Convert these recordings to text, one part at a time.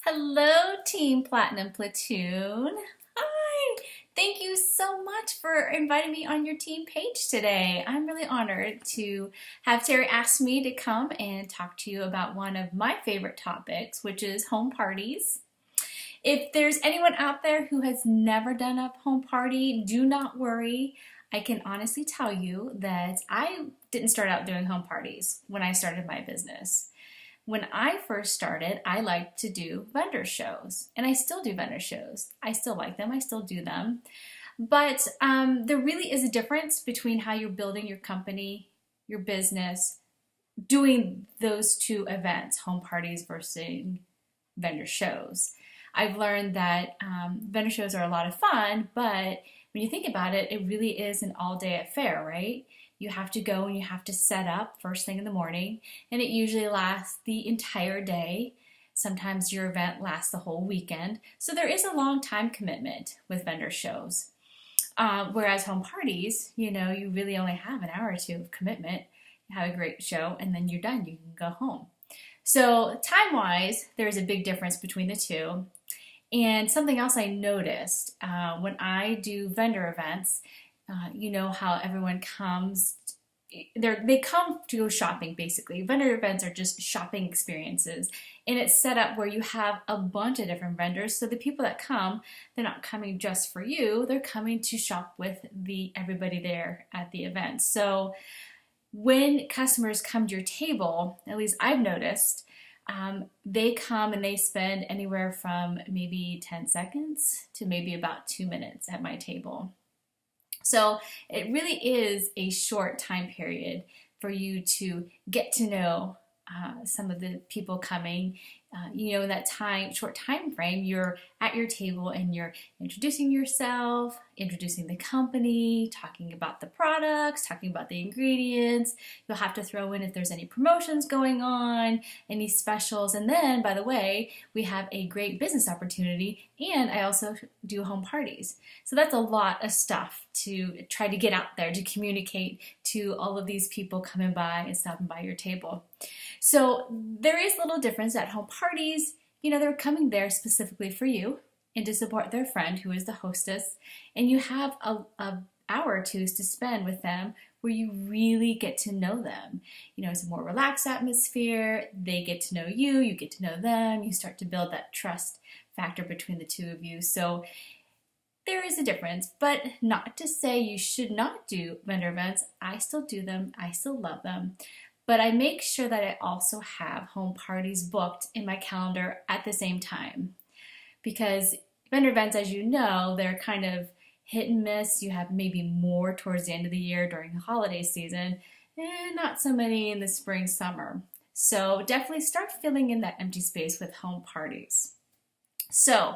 Hello, Team Platinum Platoon. Hi. Thank you so much for inviting me on your team page today. I'm really honored to have Terry ask me to come and talk to you about one of my favorite topics, which is home parties. If there's anyone out there who has never done a home party, do not worry. I can honestly tell you that I didn't start out doing home parties when I started my business. When I first started, I liked to do vendor shows, and I still do vendor shows. I still like them, I still do them. But there really is a difference between how you're building your company, your business, doing those two events, home parties versus vendor shows. I've learned that vendor shows are a lot of fun, but when you think about it, it really is an all-day affair, right? You have to go and you have to set up first thing in the morning, and it usually lasts the entire day. Sometimes your event lasts the whole weekend. So there is a long time commitment with vendor shows. Whereas home parties, you really only have an hour or two of commitment. You have a great show, and then you're done. You can go home. So time-wise, there's a big difference between the two. And something else I noticed when I do vendor events, you know how everyone comes, they come to go shopping basically. Vendor events are just shopping experiences, and it's set up where you have a bunch of different vendors, so the people that come, they're not coming just for you, they're coming to shop with everybody there at the event. So when customers come to your table, at least I've noticed, they come and they spend anywhere from maybe 10 seconds to maybe about 2 minutes at my table. So it really is a short time period for you to get to know some of the people coming. That short time frame, you're at your table and you're introducing yourself, introducing the company, talking about the products, talking about the ingredients. You'll have to throw in if there's any promotions going on, any specials. And then, by the way, we have a great business opportunity, and I also do home parties. So that's a lot of stuff to try to get out there to communicate to all of these people coming by and stopping by your table. So there is a little difference at home parties. They're coming there specifically for you and to support their friend who is the hostess. And you have a hour or two to spend with them where you really get to know them. It's a more relaxed atmosphere. They get to know you, you get to know them. You start to build that trust factor between the two of you. So there is a difference, but not to say you should not do vendor events. I still do them. I still love them. But I make sure that I also have home parties booked in my calendar at the same time. Because vendor events, as you know, they're kind of hit and miss. You have maybe more towards the end of the year during the holiday season, and not so many in the spring, summer. So definitely start filling in that empty space with home parties. So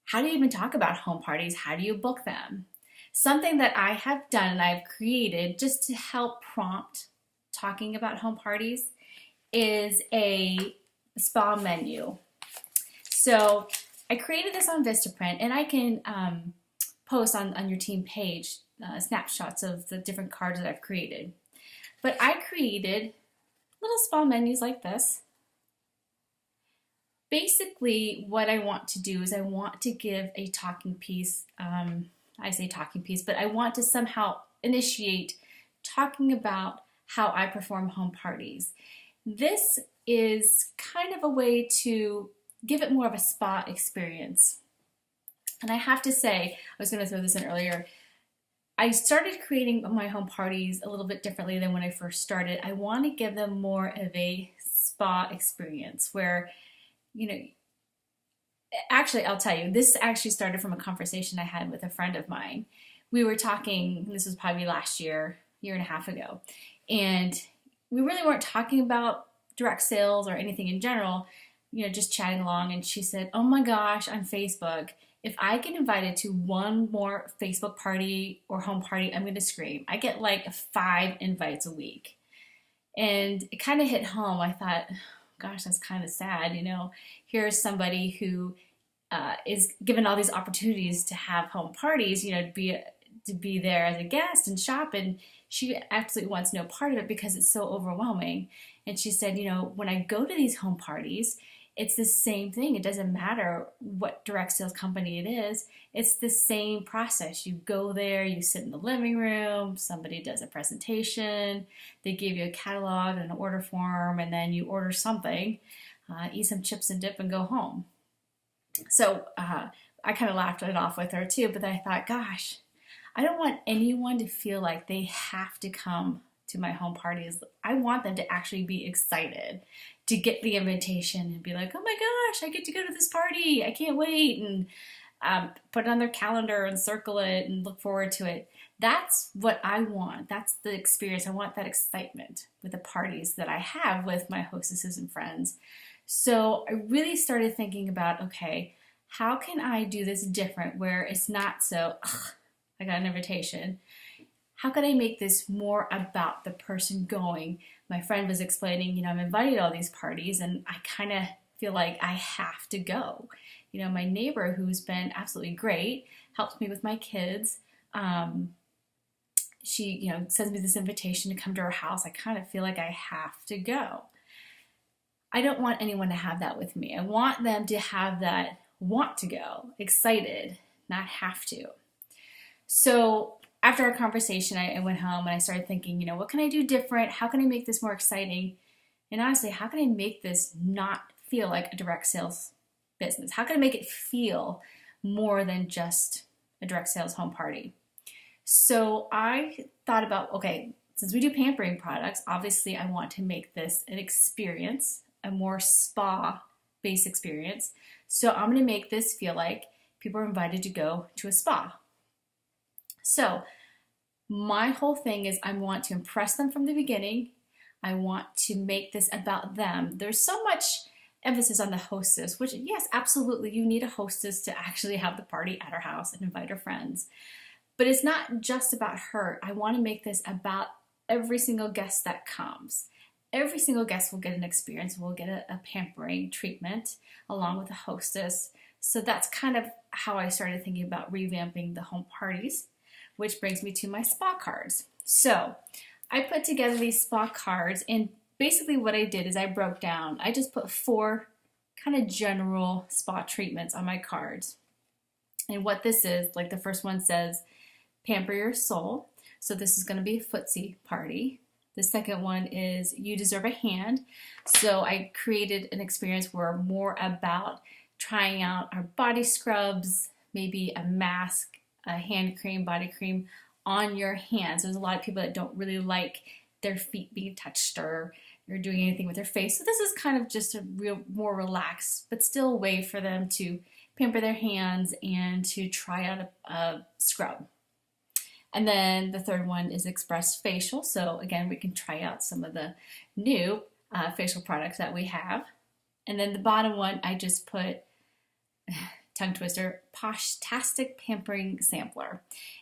how do you even talk about home parties? How do you book them? Something that I have done and I've created just to help prompt talking about home parties is a spa menu. So I created this on Vistaprint, and I can post on your team page snapshots of the different cards that I've created. But I created little spa menus like this. Basically, what I want to do is I want to give a talking piece. I say talking piece, but I want to somehow initiate talking about how I perform home parties. This is kind of a way to give it more of a spa experience. And I have to say, I was going to throw this in earlier, I started creating my home parties a little bit differently than when I first started. I want to give them more of a spa experience where, actually, I'll tell you, this actually started from a conversation I had with a friend of mine. We were talking, this was probably last year and a half ago, and we really weren't talking about direct sales or anything in general, just chatting along. And she said, oh my gosh, on Facebook, if I get invited to one more Facebook party or home party, I'm going to scream. I get like 5 invites a week. And it kind of hit home. I thought, gosh, that's kind of sad. Here's somebody who is given all these opportunities to have home parties, to be there as a guest and shop, and she absolutely wants no part of it because it's so overwhelming. And she said, when I go to these home parties, it's the same thing. It doesn't matter what direct sales company it is. It's the same process. You go there, you sit in the living room, somebody does a presentation, they give you a catalog and an order form, and then you order something, eat some chips and dip and go home. So I kind of laughed it off with her too, but then I thought, gosh, I don't want anyone to feel like they have to come to my home parties. I want them to actually be excited to get the invitation and be like, oh my gosh, I get to go to this party. I can't wait. And put it on their calendar and circle it and look forward to it. That's what I want. That's the experience. I want that excitement with the parties that I have with my hostesses and friends. So I really started thinking about, okay, how can I do this different where it's not so, I got an invitation. How can I make this more about the person going? My friend was explaining, I'm invited to all these parties and I kind of feel like I have to go. My neighbor, who's been absolutely great, helps me with my kids. She, sends me this invitation to come to her house. I kind of feel like I have to go. I don't want anyone to have that with me. I want them to have that want to go, excited, not have to. So after our conversation, I went home and I started thinking, what can I do different? How can I make this more exciting? And honestly, how can I make this not feel like a direct sales business? How can I make it feel more than just a direct sales home party? So I thought about, okay, since we do pampering products, obviously I want to make this an experience, a more spa-based experience. So I'm going to make this feel like people are invited to go to a spa. So my whole thing is I want to impress them from the beginning. I want to make this about them. There's so much emphasis on the hostess, which yes, absolutely, you need a hostess to actually have the party at her house and invite her friends. But it's not just about her. I want to make this about every single guest that comes. Every single guest will get an experience, will get a pampering treatment along with a hostess. So that's kind of how I started thinking about revamping the home parties, which brings me to my spa cards. So I put together these spa cards, and basically what I did is I broke down, I just put 4 kind of general spa treatments on my cards. And what this is, like the first one says, pamper your soul. So this is going to be a footsie party. The second one is you deserve a hand. So I created an experience where more about trying out our body scrubs, maybe a mask, a hand cream, body cream on your hands. There's a lot of people that don't really like their feet being touched or doing anything with their face. So this is kind of just a real more relaxed, but still a way for them to pamper their hands and to try out a scrub. And then the third one is Express Facial. So again, we can try out some of the new facial products that we have. And then the bottom one, I just put, tongue twister, Posh-tastic Pampering Sampler.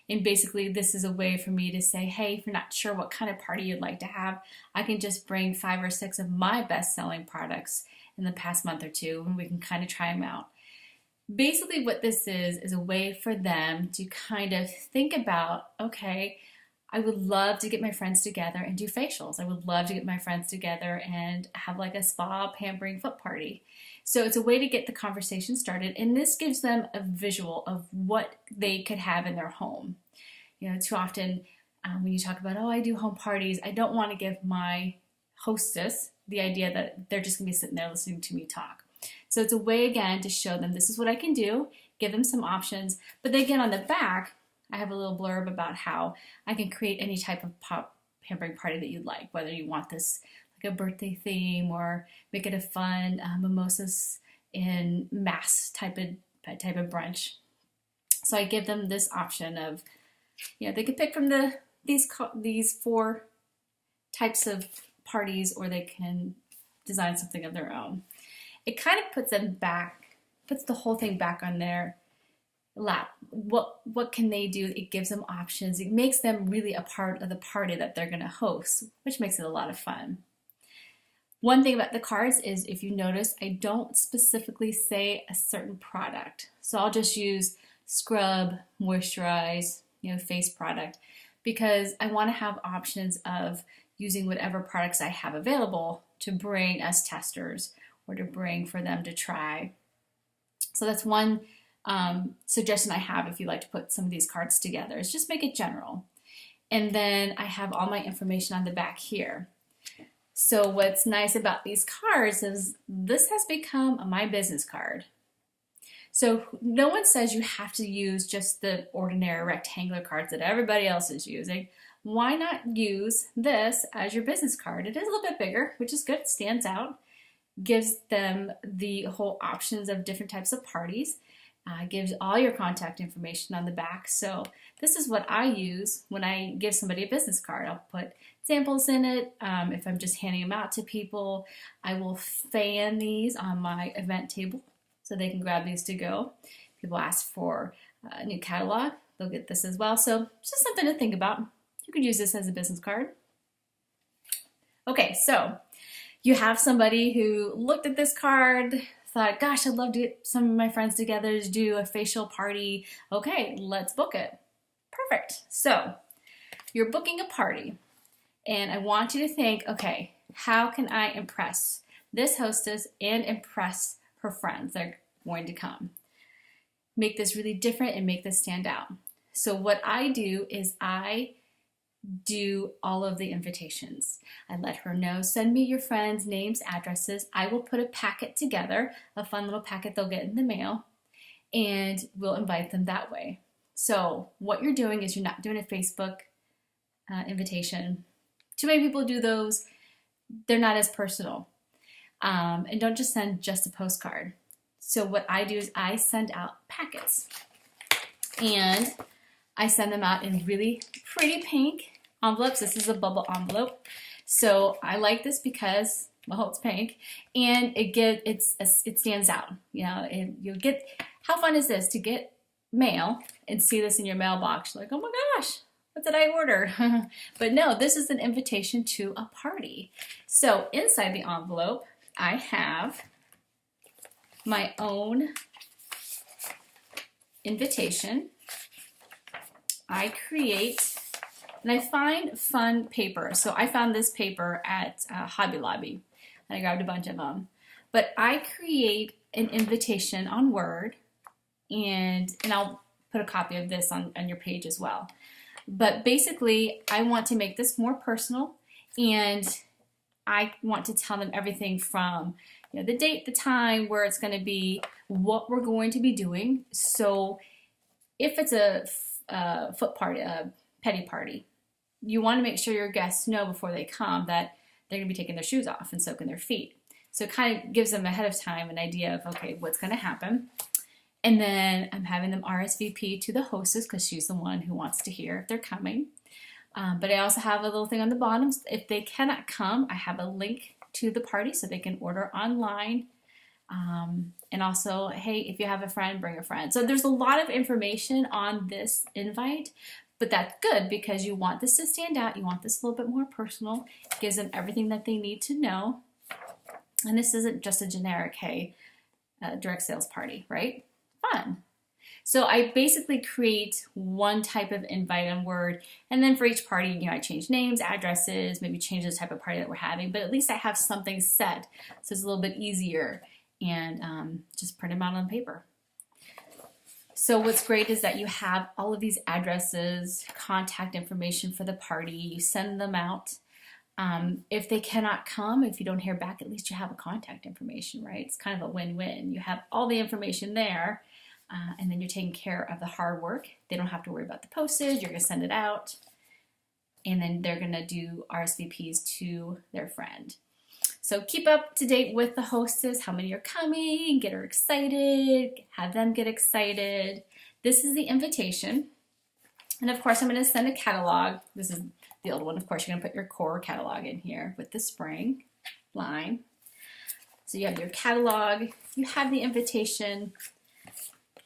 And basically this is a way for me to say, hey, if you're not sure what kind of party you'd like to have, I can just bring 5 or 6 of my best-selling products in the past month or two, and we can kind of try them out. Basically what this is a way for them to kind of think about, okay, I would love to get my friends together and do facials. I would love to get my friends together and have like a spa pampering foot party. So it's a way to get the conversation started, and this gives them a visual of what they could have in their home. Too often when you talk about, oh, I do home parties, I don't want to give my hostess the idea that they're just going to be sitting there listening to me talk. So it's a way, again, to show them this is what I can do, give them some options. But then again, on the back, I have a little blurb about how I can create any type of pampering party that you'd like, whether you want this like a birthday theme or make it a fun mimosas in mass type of brunch. So I give them this option of, they could pick from these 4 types of parties, or they can design something of their own. It kind of puts the whole thing back on their lap. What can they do? It gives them options. It makes them really a part of the party that they're going to host, which makes it a lot of fun. One thing about the cards is, if you notice, I don't specifically say a certain product. So I'll just use scrub, moisturize, face product, because I want to have options of using whatever products I have available to bring as testers or to bring for them to try. So that's one suggestion I have if you like to put some of these cards together, is just make it general. And then I have all my information on the back here. So what's nice about these cards is this has become my business card. So no one says you have to use just the ordinary rectangular cards that everybody else is using. Why not use this as your business card? It is a little bit bigger, which is good, it stands out. Gives them the whole options of different types of parties. Gives all your contact information on the back. So this is what I use when I give somebody a business card. I'll put samples in it. If I'm just handing them out to people, I will fan these on my event table so they can grab these to go. People ask for a new catalog, they'll get this as well. So it's just something to think about. You could use this as a business card. Okay, so you have somebody who looked at this card, thought, gosh, I'd love to get some of my friends together to do a facial party. Okay, let's book it. Perfect. So you're booking a party, and I want you to think, okay, how can I impress this hostess and impress her friends that are going to come? Make this really different and make this stand out. So what I do is I do all of the invitations. I let her know, send me your friends' names, addresses. I will put a packet together, a fun little packet they'll get in the mail, and we'll invite them that way. So what you're doing is you're not doing a Facebook invitation. Too many people do those. They're not as personal. And don't just send just a postcard. So what I do is I send out packets, and I send them out in really pretty pink envelopes. This is a bubble envelope. So I like this because, well, it's pink, and it stands out. You know, you'll get, how fun is this to get mail and see this in your mailbox? You're like, oh my gosh, what did I order? But no, this is an invitation to a party. So inside the envelope, I have my own invitation. I create, and I find fun paper. So I found this paper at Hobby Lobby, and I grabbed a bunch of them. But I create an invitation on Word, and I'll put a copy of this on your page as well. But basically, I want to make this more personal, and I want to tell them everything from, you know, the date, the time, where it's going to be, what we're going to be doing. So if it's a foot party, a petty party, you want to make sure your guests know before they come that they're going to be taking their shoes off and soaking their feet. So it kind of gives them ahead of time an idea of, okay, what's going to happen. And then I'm having them RSVP to the hostess because she's the one who wants to hear if they're coming. But I also have a little thing on the bottom. If they cannot come, I have a link to the party so they can order online. And also, hey, if you have a friend, bring a friend. So there's a lot of information on this invite, but that's good because you want this to stand out. You want this a little bit more personal. It gives them everything that they need to know. And this isn't just a generic, hey, direct sales party, right? Fun. So I basically create one type of invite on Word, and then for each party, you know, I change names, addresses, maybe change the type of party that we're having, but at least I have something set, so it's a little bit easier, and just print them out on paper. So what's great is that you have all of these addresses, contact information for the party, you send them out. If they cannot come, if you don't hear back, at least you have a contact information, right? It's kind of a win-win. You have all the information there, and then you're taking care of the hard work. They don't have to worry about the postage. You're going to send it out, and then they're going to do RSVPs to their friend. So keep up to date with the hostess, how many are coming, get her excited, have them get excited. This is the invitation. And of course, I'm going to send a catalog. This is the old one. Of course, you're going to put your core catalog in here with the spring line. So you have your catalog, you have the invitation.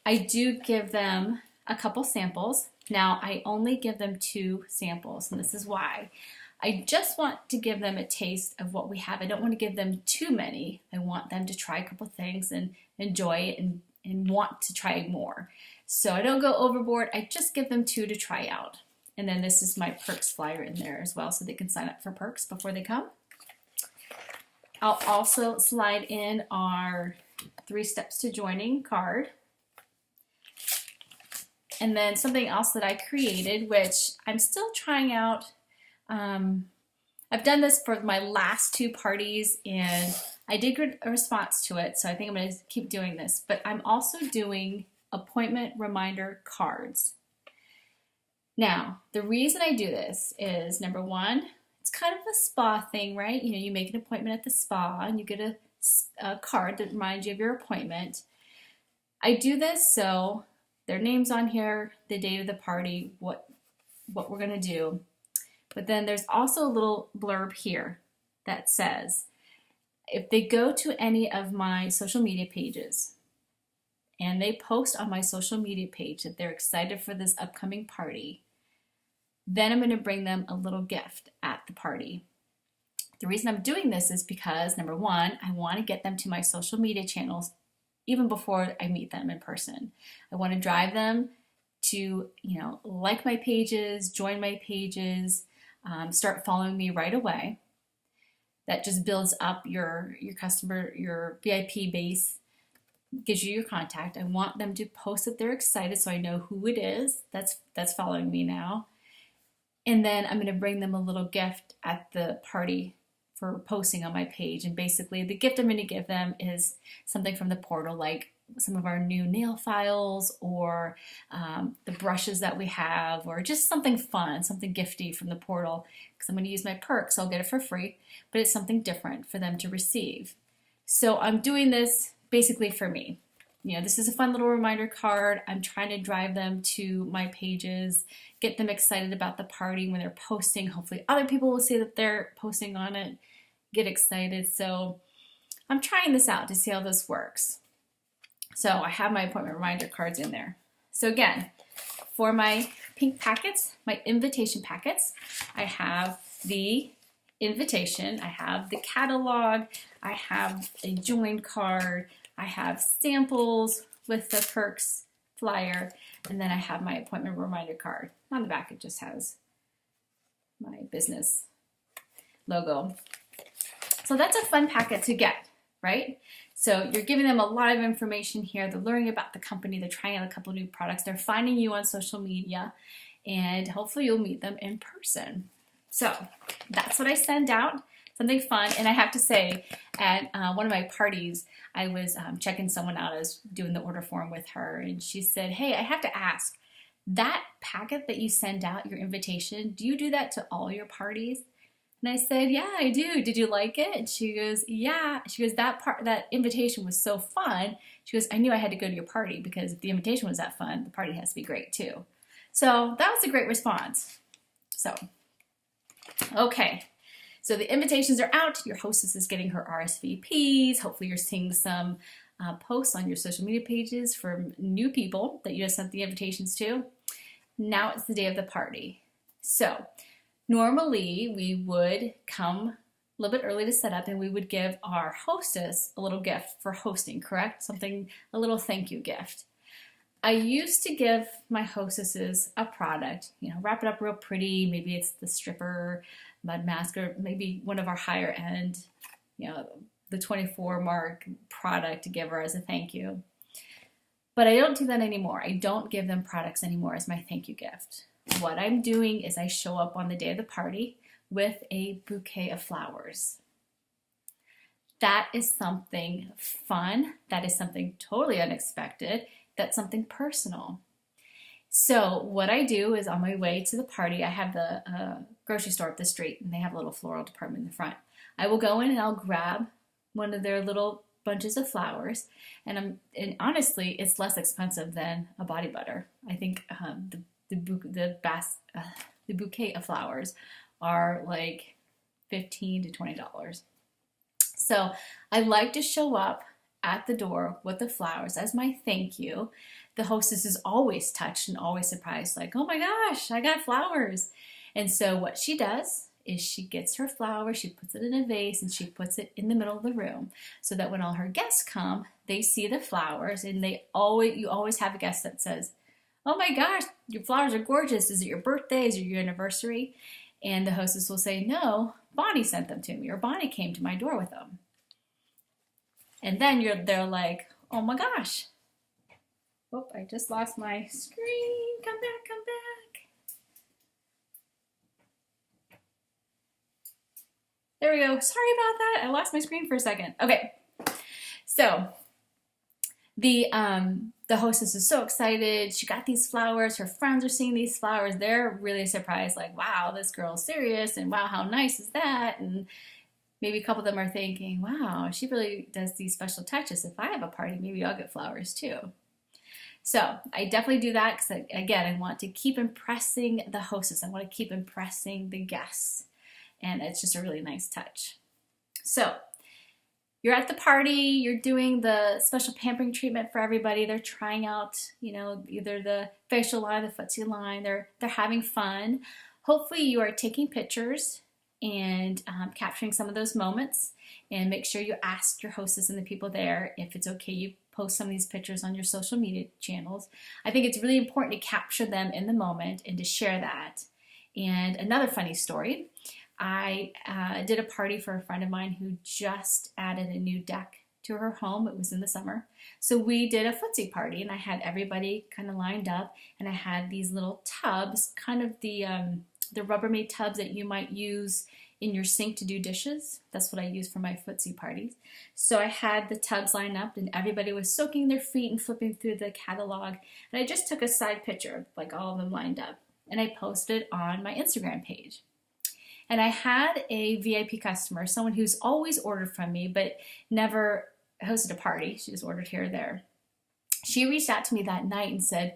I do give them a couple samples. Now, I only give them 2 samples, and this is why. I just want to give them a taste of what we have. I don't want to give them too many. I want them to try a couple things and enjoy it and want to try more. So I don't go overboard. I just give them 2 to try out. And then this is my perks flyer in there as well, so they can sign up for perks before they come. I'll also slide in our 3 steps to joining card. And then something else that I created, which I'm still trying out. I've done this for my last 2 parties and I did get a response to it, so I think I'm going to keep doing this. But I'm also doing appointment reminder cards. Now, the reason I do this is, number one, it's kind of a spa thing, right? You know, you make an appointment at the spa and you get a card that reminds you of your appointment. I do this so their name's on here, the date of the party, what we're going to do. But then there's also a little blurb here that says, if they go to any of my social media pages and they post on my social media page that they're excited for this upcoming party, then I'm going to bring them a little gift at the party. The reason I'm doing this is because, number one, I want to get them to my social media channels even before I meet them in person. I want to drive them to, like my pages, join my pages, start following me right away. That just builds up your customer, your VIP base, gives you your contact. I want them to post that they're excited so I know who it is that's following me now. And then I'm going to bring them a little gift at the party for posting on my page. And basically the gift I'm going to give them is something from the portal, like some of our new nail files or the brushes that we have, or just something fun, something gifty from the portal, because I'm going to use my perks. I'll get it for free, but it's something different for them to receive. So I'm doing this basically for me. This is a fun little reminder card. I'm trying to drive them to my pages, get them excited about the party when they're posting. Hopefully other people will see that they're posting on it, get excited. So I'm trying this out to see how this works. So I have my appointment reminder cards in there. So again, for my pink packets, my invitation packets, I have the invitation, I have the catalog, I have a join card, I have samples with the perks flyer, and then I have my appointment reminder card. On the back it just has my business logo. So that's a fun packet to get, right? So you're giving them a lot of information here. They're learning about the company. They're trying out a couple of new products. They're finding you on social media, and hopefully you'll meet them in person. So that's what I send out, something fun. And I have to say, at one of my parties, I was checking someone out. I was doing the order form with her, and she said, hey, I have to ask, that packet that you send out, your invitation, do you do that to all your parties? And I said, yeah, I do. Did you like it? And she goes, yeah. She goes, that invitation was so fun. She goes, I knew I had to go to your party because if the invitation was that fun, the party has to be great too. So that was a great response. So, okay. So the invitations are out. Your hostess is getting her RSVPs. Hopefully you're seeing some posts on your social media pages from new people that you just sent the invitations to. Now it's the day of the party. So normally we would come a little bit early to set up and we would give our hostess a little gift for hosting, correct? Something, a little thank you gift. I used to give my hostesses a product, wrap it up real pretty. Maybe it's the stripper mud mask, or maybe one of our higher end, the 24 mark product to give her as a thank you. But I don't do that anymore. I don't give them products anymore as my thank you gift. What I'm doing is I show up on the day of the party with a bouquet of flowers. That is something fun. That is something totally unexpected. That's something personal. So what I do is, on my way to the party, I have the grocery store up the street, and they have a little floral department in the front. I will go in and I'll grab one of their little bunches of flowers, and honestly, it's less expensive than a body butter. I think the bouquet of flowers are like $15 to $20. So I like to show up at the door with the flowers as my thank you. The hostess is always touched and always surprised, like, oh my gosh, I got flowers. And so what she does is she gets her flower, she puts it in a vase, and she puts it in the middle of the room so that when all her guests come, they see the flowers, and you always have a guest that says, oh my gosh, your flowers are gorgeous. Is it your birthday? Is it your anniversary? And the hostess will say, no, Bonnie sent them to me, or Bonnie came to my door with them. And then they're like, oh my gosh. Whoop, I just lost my screen. Come back, come back. There we go. Sorry about that. I lost my screen for a second. Okay. So the hostess is so excited. She got these flowers. Her friends are seeing these flowers. They're really surprised, like, wow, this girl's serious, and wow, how nice is that? And maybe a couple of them are thinking, wow, she really does these special touches. If I have a party, maybe I'll get flowers too. So I definitely do that because, again, I want to keep impressing the hostess. I want to keep impressing the guests. And it's just a really nice touch. So you're at the party, you're doing the special pampering treatment for everybody. They're trying out, either the facial line, the footsie line. They're having fun. Hopefully you are taking pictures and capturing some of those moments. And make sure you ask your hostess and the people there if it's okay you post some of these pictures on your social media channels. I think it's really important to capture them in the moment and to share that. And another funny story, I did a party for a friend of mine who just added a new deck to her home. It was in the summer. So we did a footsie party, and I had everybody kind of lined up, and I had these little tubs, kind of the Rubbermaid tubs that you might use in your sink to do dishes. That's what I use for my footsie parties. So I had the tubs lined up, and everybody was soaking their feet and flipping through the catalog. And I just took a side picture, like all of them lined up, and I posted on my Instagram page. And I had a VIP customer, someone who's always ordered from me, but never hosted a party. She just ordered here or there. She reached out to me that night and said,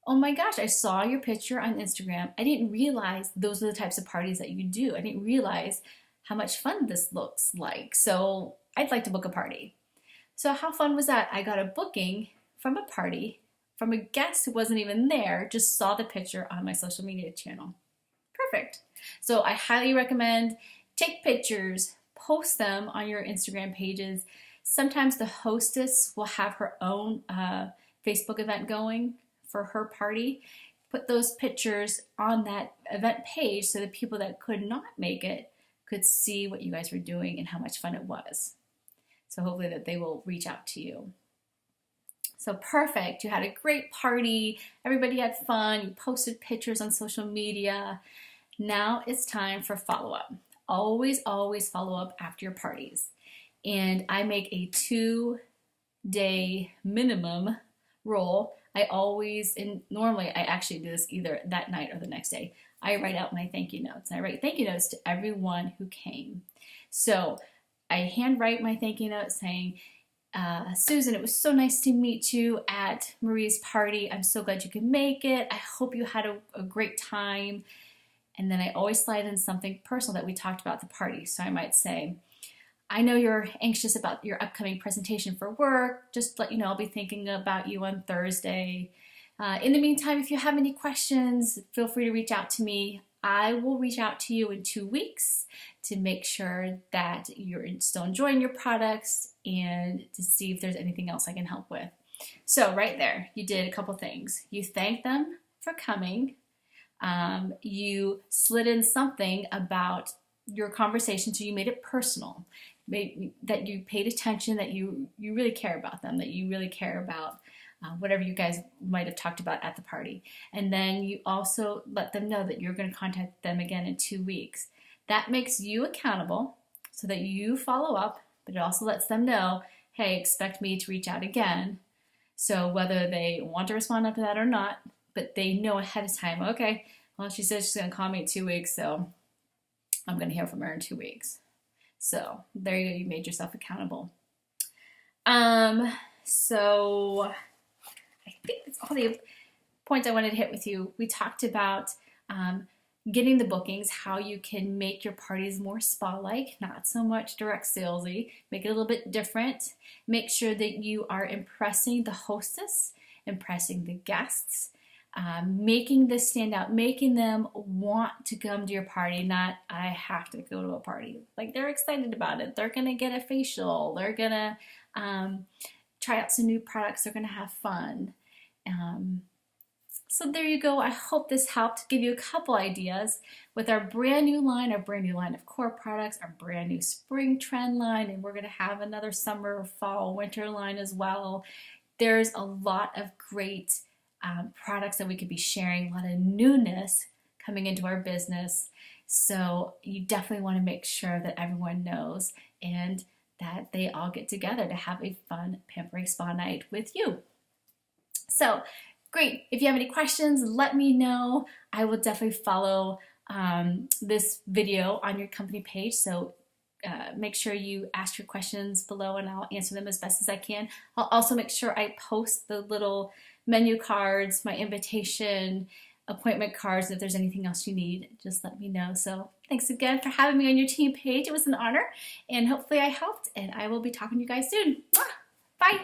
oh my gosh, I saw your picture on Instagram. I didn't realize those are the types of parties that you do. I didn't realize how much fun this looks like. So I'd like to book a party. So how fun was that? I got a booking from a party from a guest who wasn't even there, just saw the picture on my social media channel. Perfect. So I highly recommend take pictures, post them on your Instagram pages. Sometimes the hostess will have her own Facebook event going for her party. Put those pictures on that event page so the people that could not make it could see what you guys were doing and how much fun it was. So hopefully that they will reach out to you. So perfect. You had a great party. Everybody had fun. You posted pictures on social media. Now it's time for follow-up. Always, always follow up after your parties. And I make a 2-day minimum rule. Normally I actually do this either that night or the next day. I write out my thank you notes. And I write thank you notes to everyone who came. So I handwrite my thank you note saying, Susan, it was so nice to meet you at Marie's party. I'm so glad you could make it. I hope you had a great time. And then I always slide in something personal that we talked about at the party. So I might say, I know you're anxious about your upcoming presentation for work. Just to let you know, I'll be thinking about you on Thursday. In the meantime, if you have any questions, feel free to reach out to me. I will reach out to you in 2 weeks to make sure that you're still enjoying your products and to see if there's anything else I can help with. So right there, you did a couple things. You thanked them for coming. You slid in something about your conversation, so you made it personal. That you paid attention, that you really care about them, that you really care about whatever you guys might have talked about at the party. And then you also let them know that you're going to contact them again in 2 weeks. That makes you accountable so that you follow up, but it also lets them know, hey, expect me to reach out again. So whether they want to respond after that or not, but they know ahead of time, okay, well, she said she's going to call me in 2 weeks, so I'm going to hear from her in 2 weeks. So there you go, you made yourself accountable. So I think that's all the points I wanted to hit with you. We talked about getting the bookings, how you can make your parties more spa-like, not so much direct salesy, make it a little bit different. Make sure that you are impressing the hostess, impressing the guests, making this stand out, making them want to come to your party, not I have to go to a party. Like they're excited about it. They're going to get a facial. They're going to try out some new products. They're going to have fun. So there you go. I hope this helped give you a couple ideas with our brand new line of core products, our brand new spring trend line, and we're going to have another summer, fall, winter line as well. There's a lot of great products that we could be sharing, a lot of newness coming into our business. So you definitely want to make sure that everyone knows and that they all get together to have a fun pampering spa night with you. So great. If you have any questions, let me know. I will definitely follow this video on your company page. So make sure you ask your questions below and I'll answer them as best as I can. I'll also make sure I post the little menu cards, my invitation, appointment cards. If there's anything else you need, just let me know. So thanks again for having me on your team page. It was an honor and hopefully I helped, and I will be talking to you guys soon. Bye.